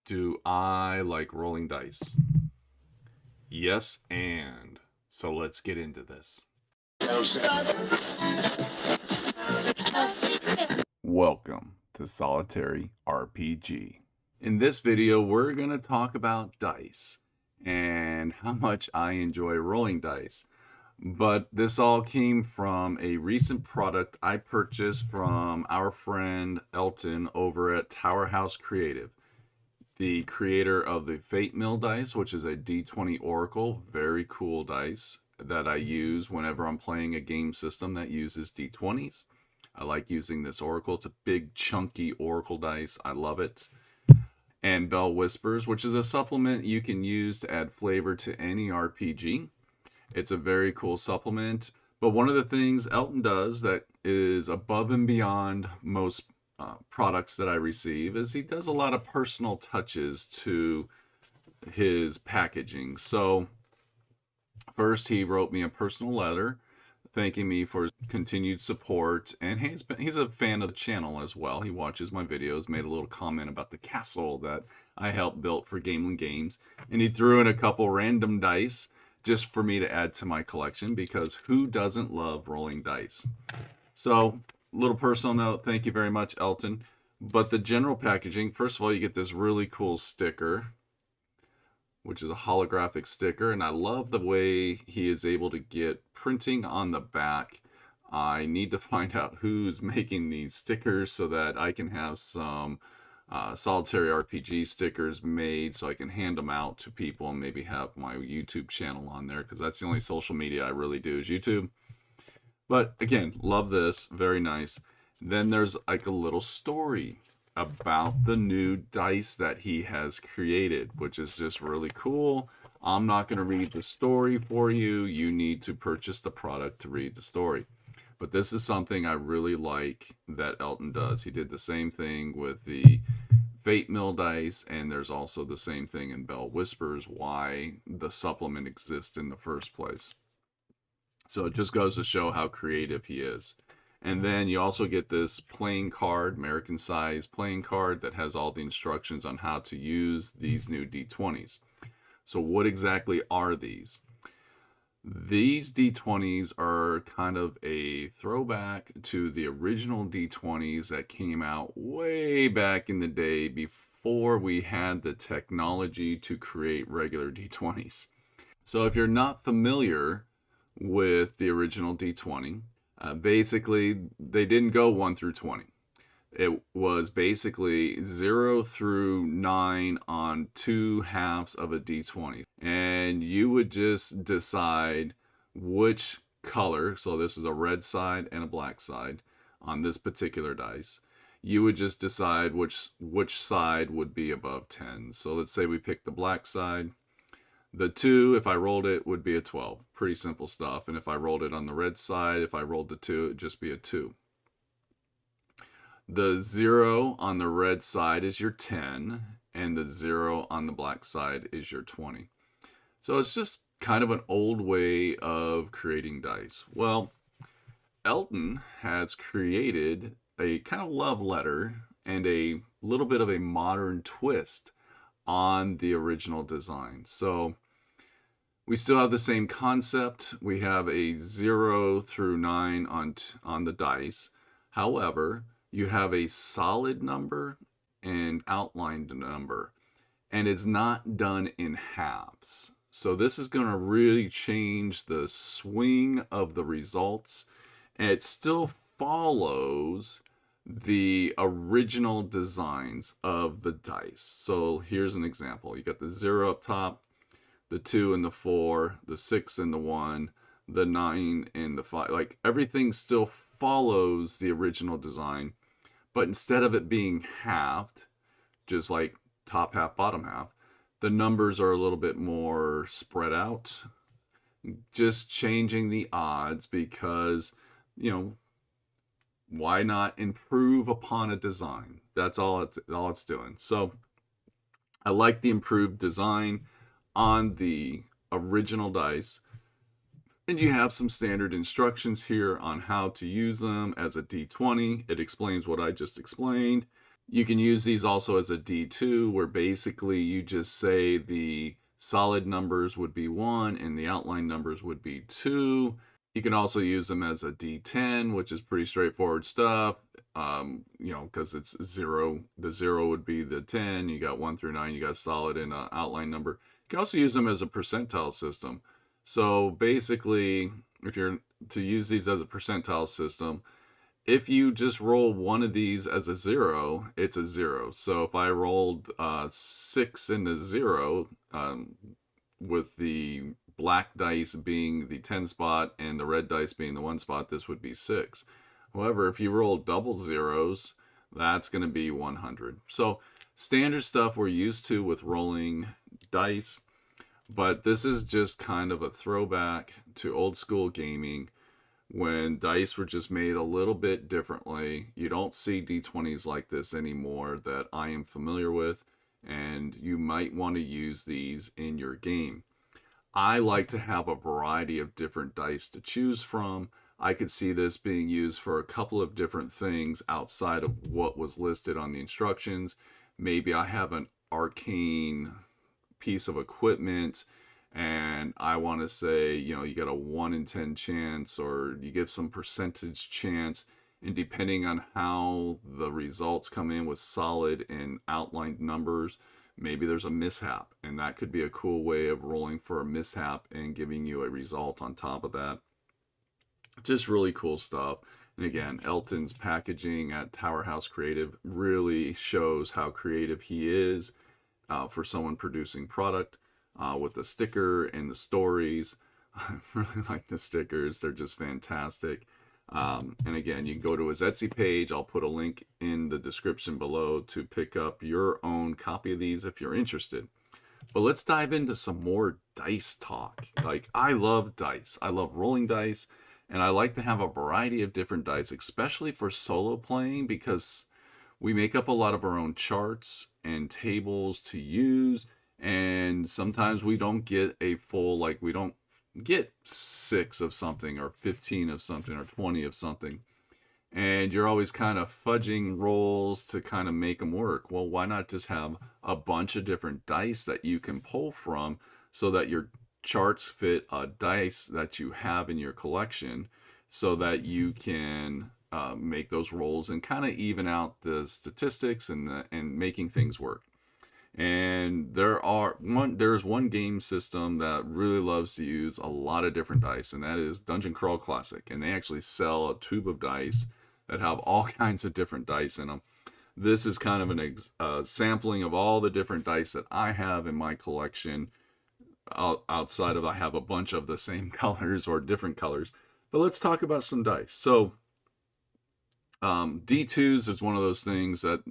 Do I like rolling dice? Yes, and so let's get into this. Welcome to Solitary RPG. In this video, we're going to talk about dice and how much I enjoy rolling dice. But this all came from a recent product I purchased from our friend Elton over at TowerHouse Creative, the creator of the Fate Mill dice, which is a D20 Oracle. Very cool dice that I use whenever I'm playing a game system that uses D20s. I like using this Oracle. It's a big, chunky Oracle dice. I love it. And Bell Whispers, which is a supplement you can use to add flavor to any RPG. It's a very cool supplement. But one of the things Elton does that is above and beyond most products that I receive is he does a lot of personal touches to his packaging. So first he wrote me a personal letter thanking me for his continued support, and he's a fan of the channel as well. He watches my videos, made a little comment about the castle that I helped build for Gamelin Games, and he threw in a couple random dice just for me to add to my collection, because who doesn't love rolling dice? So, little personal note, thank you very much, Elton. But the general packaging, first of all, you get this really cool sticker, which is a holographic sticker, and I love the way he is able to get printing on the back. I need to find out who's making these stickers so that I can have some solitary RPG stickers made so I can hand them out to people and maybe have my YouTube channel on there, because that's the only social media I really do is YouTube. But again, love this, very nice. Then there's like a little story about the new dice that he has created, which is just really cool. I'm not going to read the story for you. You need to purchase the product to read the story. But this is something I really like that Elton does. He did the same thing with the Fate Mill dice, and there's also the same thing in Bell Whispers, why the supplement exists in the first place. So it just goes to show how creative he is. And then you also get this playing card, American size playing card, that has all the instructions on how to use these new D20s. So what exactly are these? These D20s are kind of a throwback to the original D20s that came out way back in the day before we had the technology to create regular D20s. So if you're not familiar with the original D20, basically, they didn't go 1 through 20. It was basically 0 through 9 on 2 halves of a D20. And you would just decide which color, so this is a red side and a black side on this particular dice. You would just decide which side would be above 10. So let's say we pick the black side. The 2, if I rolled it, would be a 12. Pretty simple stuff. And if I rolled it on the red side, if I rolled the 2, it would just be a 2. The 0 on the red side is your 10, and the 0 on the black side is your 20. So it's just kind of an old way of creating dice. Well, Elton has created a kind of love letter and a little bit of a modern twist on the original design. So we still have the same concept. We have a 0 through 9 on the dice. However, you have a solid number and outlined number, and it's not done in halves. So this is going to really change the swing of the results, and it still follows the original designs of the dice. So here's an example. You got the 0 up top, the 2 and the 4, the 6 and the 1, the 9 and the 5. Like, everything still follows the original design, but instead of it being halved, just like top half, bottom half, the numbers are a little bit more spread out. Just changing the odds because, why not improve upon a design? That's all it's doing. So I like the improved design on the original dice. And you have some standard instructions here on how to use them as a D20. It explains what I just explained. You can use these also as a D2, where basically you just say the solid numbers would be 1 and the outline numbers would be 2. You can also use them as a D10, which is pretty straightforward stuff. Because it's 0. The 0 would be the 10. You got 1 through 9. You got solid and an outline number. You can also use them as a percentile system. So basically, if you're to use these as a percentile system, if you just roll one of these as a 0, it's a 0. So if I rolled 6 and a 0, with the black dice being the 10 spot and the red dice being the 1 spot, this would be 6. However, if you roll double zeros, that's going to be 100. So standard stuff we're used to with rolling dice, but this is just kind of a throwback to old school gaming when dice were just made a little bit differently. You don't see D20s like this anymore that I am familiar with, and you might want to use these in your game. I like to have a variety of different dice to choose from. I could see this being used for a couple of different things outside of what was listed on the instructions. Maybe I have an arcane piece of equipment and I want to say, you get a 1 in 10 chance, or you give some percentage chance, and depending on how the results come in with solid and outlined numbers, maybe there's a mishap, and that could be a cool way of rolling for a mishap and giving you a result on top of that. Just really cool stuff. And again, Elton's packaging at TowerHouse Creative really shows how creative he is for someone producing product, with the sticker and the stories. I really like the stickers. They're just fantastic. And again, you can go to his Etsy page. I'll put a link in the description below to pick up your own copy of these if you're interested. But let's dive into some more dice talk. Like, I love dice. I love rolling dice. And I like to have a variety of different dice, especially for solo playing, because we make up a lot of our own charts and tables to use. And sometimes we don't get a full, like, we don't get 6 of something or 15 of something or 20 of something. And you're always kind of fudging rolls to kind of make them work. Well, why not just have a bunch of different dice that you can pull from so that your charts fit a dice that you have in your collection, so that you can make those rolls and kind of even out the statistics and making things work. And there's one game system that really loves to use a lot of different dice, and that is Dungeon Crawl Classic. And they actually sell a tube of dice that have all kinds of different dice in them. This is kind of an sampling of all the different dice that I have in my collection. Outside of, I have a bunch of the same colors or different colors. But let's talk about some dice. So D2s is one of those things that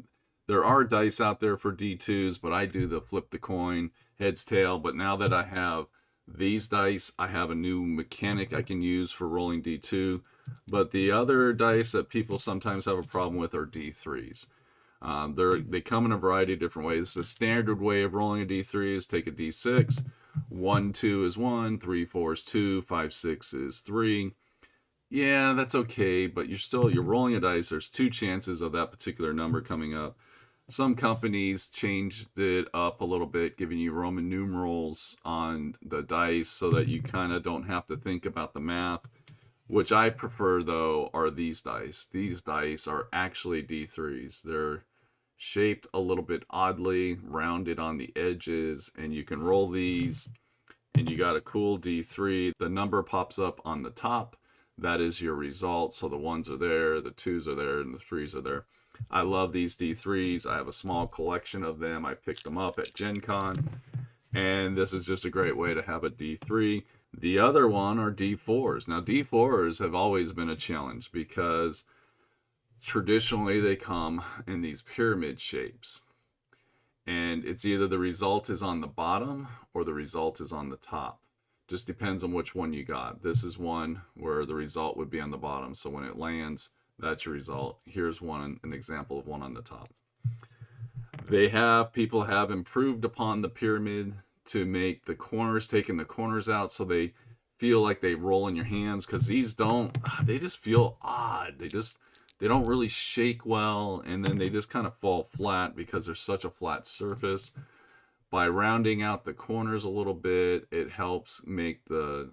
there are dice out there for D2s, but I do the flip the coin, heads, tail. But now that I have these dice, I have a new mechanic I can use for rolling D2. But the other dice that people sometimes have a problem with are D3s. They come in a variety of different ways. The standard way of rolling a D3 is take a D6. 1, 2 is 1, 3, 4 is 2, 5, 6 is 3. Yeah, that's okay, but you're rolling a dice. There's 2 chances of that particular number coming up. Some companies changed it up a little bit, giving you Roman numerals on the dice so that you kind of don't have to think about the math. Which I prefer, though, are these dice. These dice are actually D3s. They're shaped a little bit oddly, rounded on the edges, and you can roll these, and you got a cool D3. The number pops up on the top. That is your result. So the 1s are there, the 2s are there, and the 3s are there. I love these D3s. I have a small collection of them. I picked them up at Gen Con, and this is just a great way to have a D3. The other one are D4s. Now, D4s have always been a challenge because traditionally they come in these pyramid shapes. And it's either the result is on the bottom or the result is on the top. Just depends on which one you got. This is one where the result would be on the bottom. So when it lands, that's your result. Here's an example of one on the top. People have improved upon the pyramid to make the corners, taking the corners out so they feel like they roll in your hands, because these don't, they just feel odd. they don't really shake well, and then they just kind of fall flat because there's such a flat surface. By rounding out the corners a little bit, it helps make the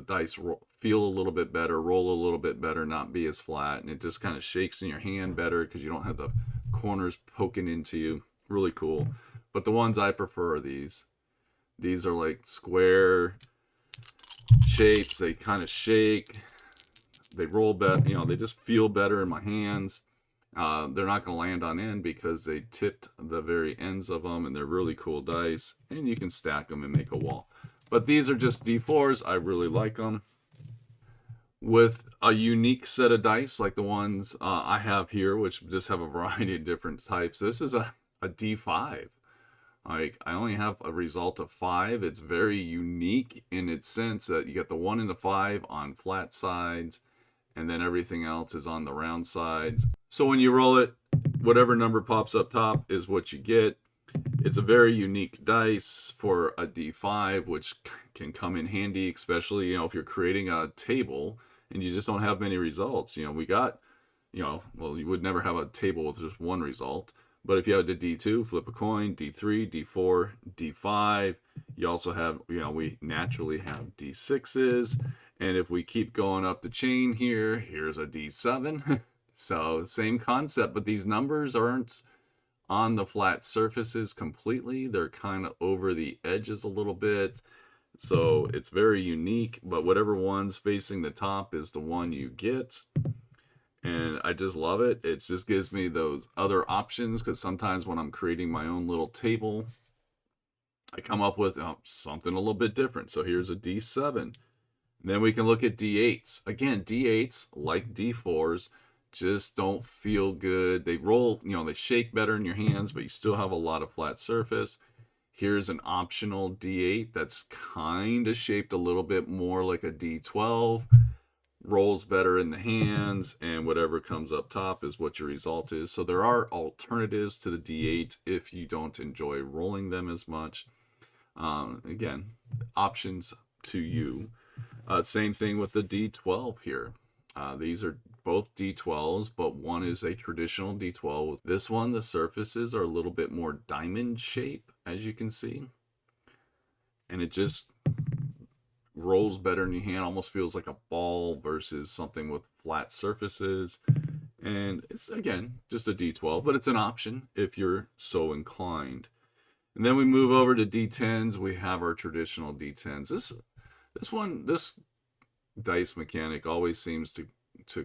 dice feel a little bit better, roll a little bit better, not be as flat, and it just kind of shakes in your hand better because you don't have the corners poking into you. Really cool. But the ones I prefer are these. These are like square shapes. They kind of shake. They roll better. You know, they just feel better in my hands. They're not going to land on end because they tipped the very ends of them, and they're really cool dice. And you can stack them and make a wall. But these are just D4s. I really like them. With a unique set of dice like the ones I have here, which just have a variety of different types. This is a D5. Like, I only have a result of 5. It's very unique in its sense that you get the 1 and the 5 on flat sides, and then everything else is on the round sides. So when you roll it, whatever number pops up top is what you get. It's a very unique dice for a D5, which can come in handy, especially, you know, if you're creating a table and you just don't have many results. You know, we got, you know, well, you would never have a table with just one result. But if you had a D2, flip a coin, D3, D4, D5. You also have, you know, we naturally have D6s. And if we keep going up the chain here, here's a D7. So same concept, but these numbers aren't on the flat surfaces completely. They're kind of over the edges a little bit. So it's very unique, but whatever one's facing the top is the one you get. And I just love it. It just gives me those other options, because sometimes when I'm creating my own little table, I come up with something a little bit different. So here's a D7. Then we can look at D8s. Again, D8s, like D4s, just don't feel good. They roll, you know, they shake better in your hands, but you still have a lot of flat surface. Here's an optional D8 that's kind of shaped a little bit more like a D12. Rolls better in the hands, and whatever comes up top is what your result is. So there are alternatives to the D8 if you don't enjoy rolling them as much. Again, options to you. Same thing with the D12 here. These are both D12s, but one is a traditional D12. This one, the surfaces are a little bit more diamond shape, as you can see. And it just rolls better in your hand, almost feels like a ball versus something with flat surfaces. And it's, again, just a D12, but it's an option if you're so inclined. And then we move over to D10s. We have our traditional D10s. This dice mechanic always seems to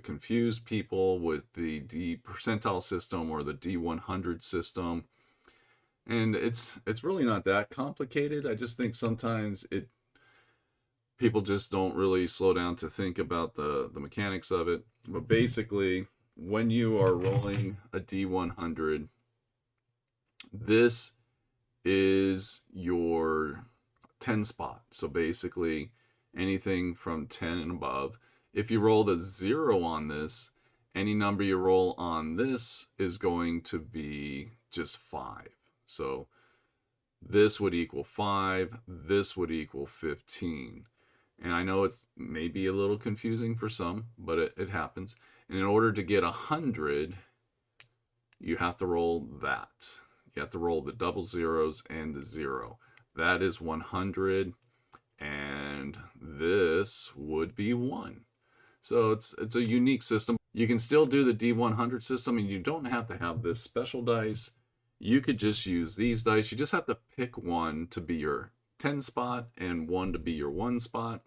confuse people with the D percentile system or the D100 system. And it's really not that complicated. I just think sometimes people just don't really slow down to think about the mechanics of it. But basically, when you are rolling a D100, this is your 10 spot. So basically, anything from 10 and above. If you roll the 0 on this, any number you roll on this is going to be just 5. So this would equal 5. This would equal 15. And I know it's maybe a little confusing for some, but it happens. And in order to get 100, you have to roll that. You have to roll the double zeros and the 0. That is 100, and this would be 1. So it's a unique system. You can still do the D100 system, and you don't have to have this special dice. You could just use these dice. You just have to pick one to be your 10 spot and one to be your 1 spot.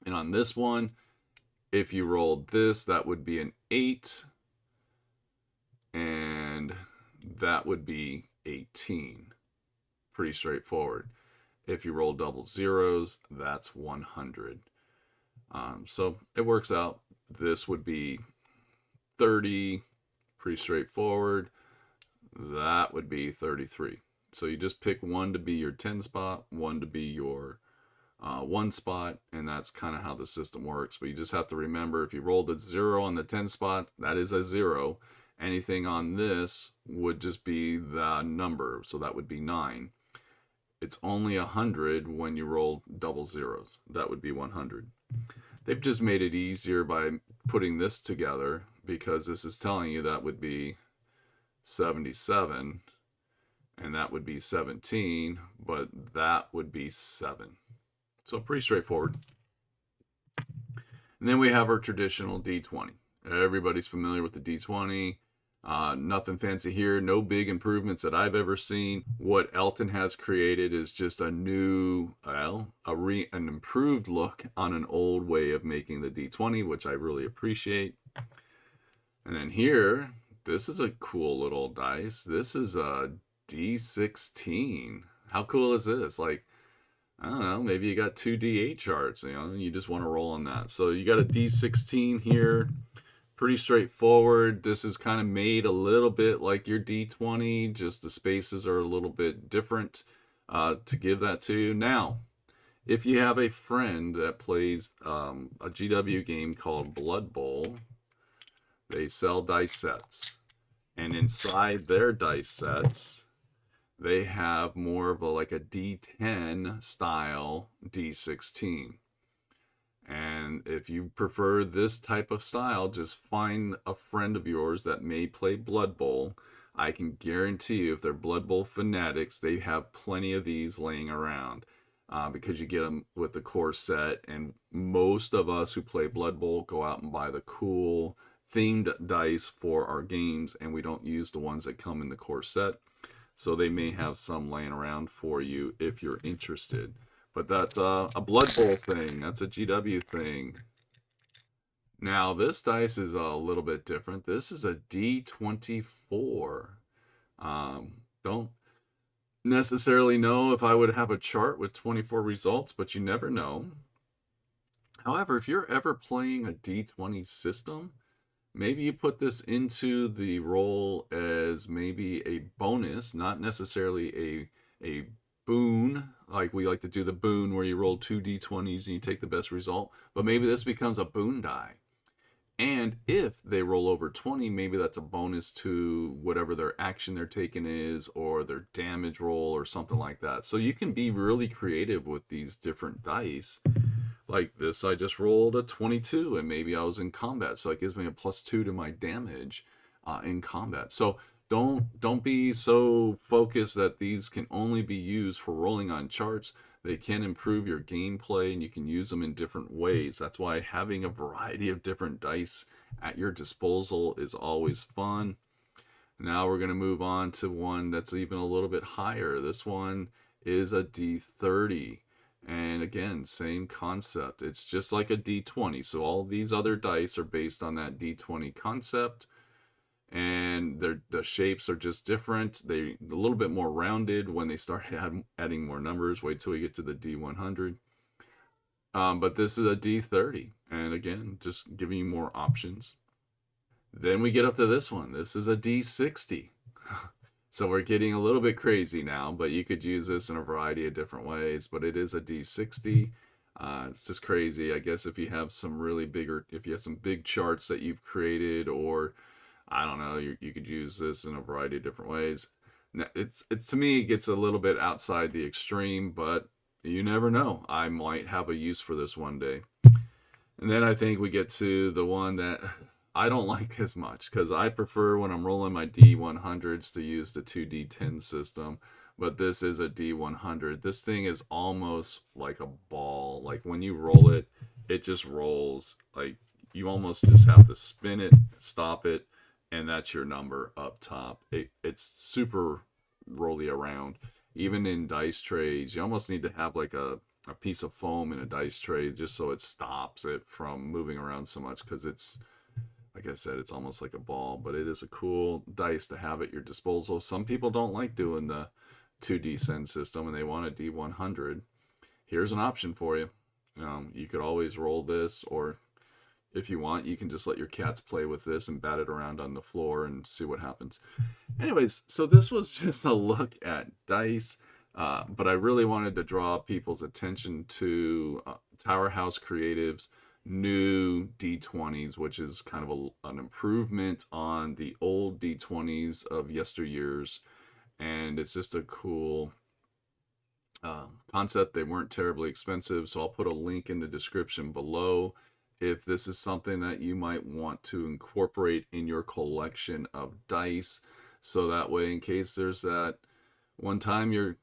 And on this one, if you rolled this, that would be an 8. And that would be 18. Pretty straightforward. If you roll double zeros, that's 100. So it works out. This would be 30. Pretty straightforward. That would be 33. So you just pick one to be your 10 spot, one to be your 1 spot, and that's kind of how the system works. But you just have to remember, if you roll the 0 on the 10 spot, that is a 0. Anything on this would just be the number, so that would be 9. It's only 100 when you roll double zeros. That would be 100. They've just made it easier by putting this together because this is telling you that would be 77 and that would be 17, but that would be 7. So pretty straightforward. And then we have our traditional D20. Everybody's familiar with the D20. Nothing fancy here. No big improvements that I've ever seen. What Elton has created is just a new, an improved look on an old way of making the D20, which I really appreciate. And then here, this is a cool little dice. This is a D16. How cool is this? Like, I don't know, maybe you got 2 D8 charts, you just want to roll on that. So you got a D16 here. Pretty straightforward. This is kind of made a little bit like your D20, just the spaces are a little bit different to give that to you. Now, if you have a friend that plays a GW game called Blood Bowl, they sell dice sets. And inside their dice sets, they have more of like a D10 style D16. And if you prefer this type of style, just find a friend of yours that may play Blood Bowl. I can guarantee you, if they're Blood Bowl fanatics, they have plenty of these laying around because you get them with the core set. And most of us who play Blood Bowl go out and buy the cool themed dice for our games, and we don't use the ones that come in the core set. So they may have some laying around for you if you're interested. But that's a Blood Bowl thing. That's a GW thing. Now, this dice is a little bit different. This is a D24. Don't necessarily know if I would have a chart with 24 results, but you never know. However, if you're ever playing a D20 system, maybe you put this into the role as maybe a bonus, not necessarily a boon, like we like to do the boon where you roll 2 D20s and you take the best result, but maybe this becomes a boon die. And if they roll over 20, maybe that's a bonus to whatever their action they're taking is, or their damage roll or something like that. So you can be really creative with these different dice. Like this, I just rolled a 22 and maybe I was in combat, so it gives me a +2 to my damage in combat. So don't be so focused that these can only be used for rolling on charts. They can improve your gameplay and you can use them in different ways. That's why having a variety of different dice at your disposal is always fun. Now we're going to move on to one that's even a little bit higher. This one is a D30. And again, same concept. It's just like a D20. So all these other dice are based on that D20 concept. And the shapes are just different. They're a little bit more rounded when they start adding more numbers. Wait till we get to the D100. But this is a D30. And again, just giving you more options. Then we get up to this one. This is a D60. So we're getting a little bit crazy now, but you could use this in a variety of different ways. But it is a D60. It's just crazy. I guess if you have some if you have some big charts that you've created, or I don't know, you could use this in a variety of different ways. It's to me, it gets a little bit outside the extreme, but you never know. I might have a use for this one day. And then I think we get to the one that I don't like as much, because I prefer when I'm rolling my D100s to use the 2D10 system. But this is a D100. This thing is almost like a ball. Like when you roll it, it just rolls. Like you almost just have to spin it, stop it, and that's your number up top. It's super rolly around. Even in dice trays, you almost need to have like a piece of foam in a dice tray just so it stops it from moving around so much, because it's, like I said, it's almost like a ball. But it is a cool dice to have at your disposal. Some people don't like doing the 2D send system and they want a D100. Here's an option for you. You could always roll this, or if you want, you can just let your cats play with this and bat it around on the floor and see what happens. Anyways, so this was just a look at dice, but I really wanted to draw people's attention to TowerHouse Creative's new D20s, which is kind of an improvement on the old D20s of yesteryears. And it's just a cool concept. They weren't terribly expensive, so I'll put a link in the description below if this is something that you might want to incorporate in your collection of dice, so that way in case there's that one time you're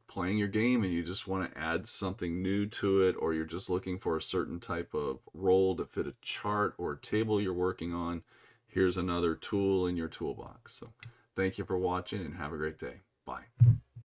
playing your game and you just want to add something new to it, or you're just looking for a certain type of roll to fit a chart or a table you're working on, here's another tool in your toolbox. So thank you for watching and have a great day. Bye.